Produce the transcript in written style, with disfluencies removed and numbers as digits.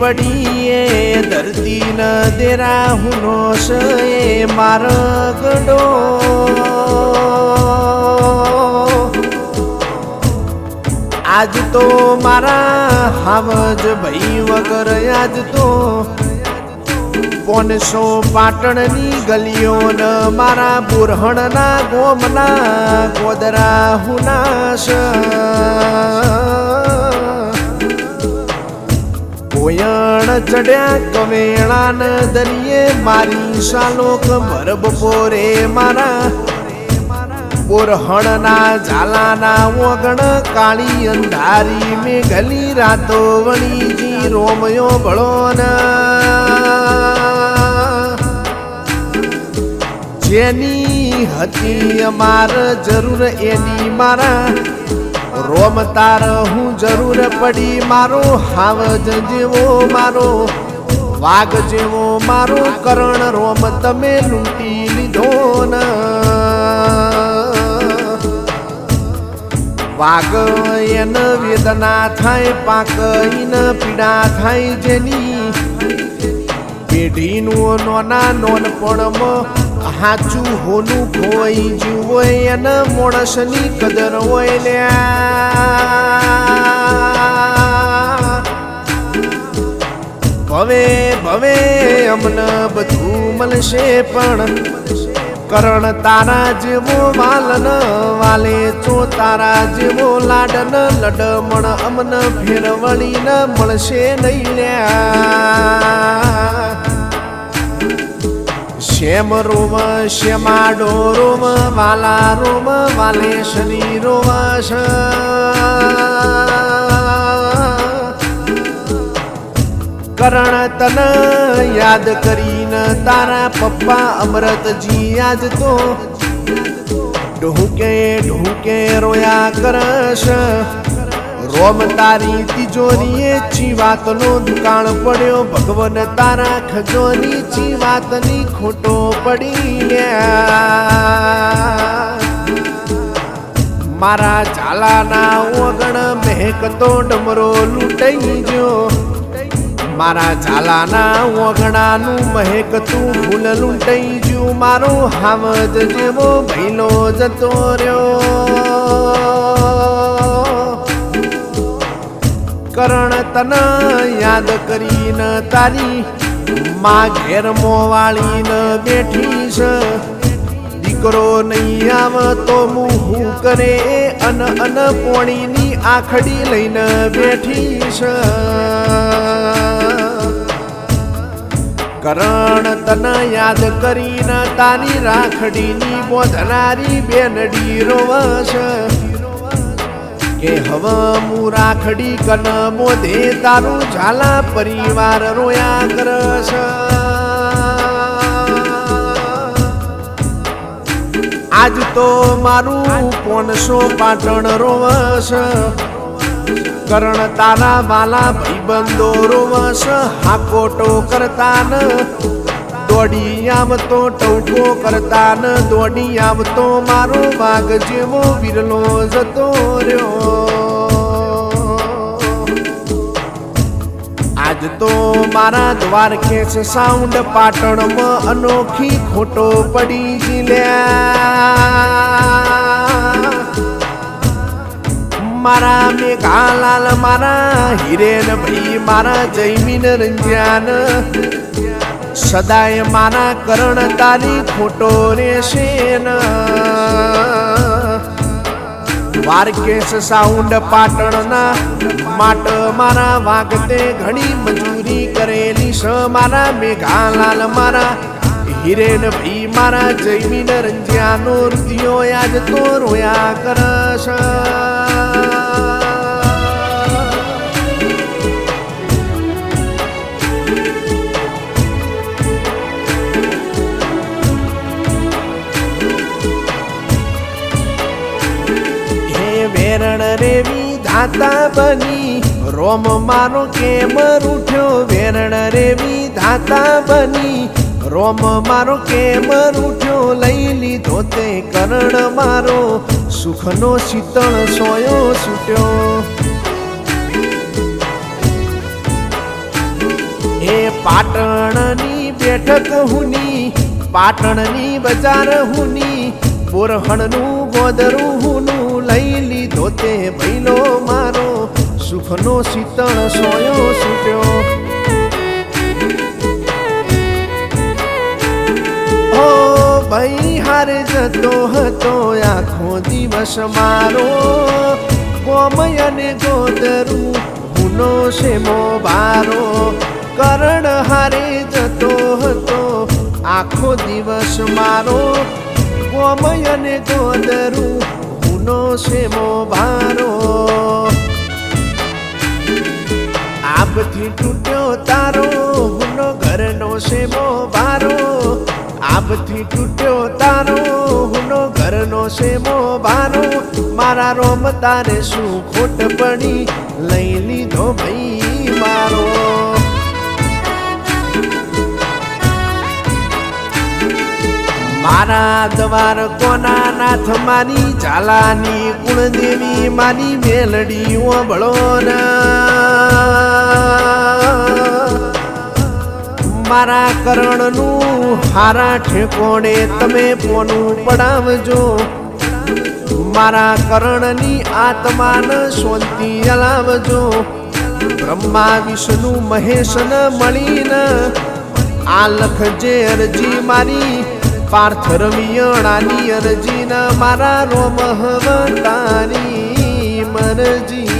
पड़ी धरती न देरा हुनो से मार गडो आज तो मारा हावज भाई वगर आज तो 500 पाटणनी गलियों न मारा बुरहणना गोमना गोदरा हुनाश कोयण चढ़्या कवेणान दरिये मारी शालोक भर बपोरे मारा बुरहणना झालाना वगण काली अंधारी में गली रातो वणी जी रोमयो भळोन जेनी हती अमार जरूर एनी मारा रोम तार हूँ जरूर पड़ी मारो हावज जेवो मारो वाघ जेवो मारो करण रोम तमे लूंटी लीधो न वाघ एन वेदना थाय पाक इन पीड़ा थाय जेनी पेढ़ीनु नोना नोनपणम हाचू होनु खोई जीवो एन मोणसनी कदर होयल्या भवे भवे अमन बधु मलशे पण करण तारा जेवो वालन वाले चो तारा जेवो लाडन लडमण अमन फेरवणी न मळशे नैल्या श्याम रोम श्यामाडो रोम वाला रोम वाले शनी रोमाश करण तन याद करीन तारा पप्पा अमृत जी आज तो ढूके ढूके रोया करश रोम तारी तिजोरीए ची वातनो दुकान पड्यो भगवन तारा खजोरी ची वातनी खोटो पड़ी मारा झालाना वगण महकतो डमरो लूटाई जो मारा झालाना वगणानु महकतू फूल लूटाई जो मारो हावज जेवो भैलो जतो रह्यो करण तन याद करीन तारी माँ घेर मोवाली न बैठी छ दीकरो नहीं आव तो मुहू करे अन अन पोणी नी आखड़ी लईन बैठी छ करण तन याद करीन तारी राखड़ी नी बोधनारी बेनडी रोवश के हवा मु राखड़ी कन मोधे तारू झाला परिवार रोया करश आज तो मारू 500 पाटण रोवश करण तारा वाला भाईबंधो रोवश हाकोटो करता न दौड़ी आम तो टौको करता न दौड़ी आम तो मारो वाघ जेवो विरलो जतो रह्यो आज तो मारा द्वारकेश साउंड पाटण में अनोखी खोटो पड़ी जिल्या मारा मेघालाल मारा हिरेन भाई मारा जयमीन रंजान सदाय मारा करण तारी खोटो रेशे न द्वारकेश साउंड पाटणना माट मारा वागते घणी मजूरी करेली स मारा मेघालाल मारा हिरेन भाई मारा जयमीन रंजियानो रुदियो आज तो रोया करश वेरण रेवी धाता बनी रोम मारो केम रूठ्यो वेरण रेवी धाता बनी रोम मारो केम रूठ्यो लई लीधो ते करण मारो सुखनो शीतल सोयो छूट्यो પાટણની બેઠક હુની પાટણની બજાર હુની બોરહણનું ગોદરું હુનું લઈ લીધો તે ભૈલો મારો સુખનો શીતળ સોયો છૂટ્યો ઓ ભાઈ હારે જતો હતો આખો દિવસ મારો કોમય અને ગોદરું હુનો શેમો બારો કરણ હારે જતો હતો આખો દિવસ મારો કોમય અને ગોદરું હુનો શેમો બારો આબથી તૂટ્યો તારો હુનો ઘરનો શેમો બારો આબથી તૂટ્યો તારો હુનો ઘરનો શેમો બારો મારા રોમ તારે શું ખોટ પડી લઈ લીધો ભાઈ મારો મારા દ્વાર કોના નાથ માની ઝાલાની કુળદેવી માની મેલડી ઓબળો મારા કરણનું હારા ઠેકોણે તમે પોનું પડાવજો મારા કરણની આત્માને શાંતિ અલાવજો બ્રહ્મા વિષ્ણુ મહેશન મળીને આ લખજે અરજી મારી પાર્થ રવિયણાની અરજીના મારા રોમ હવતારી મરજી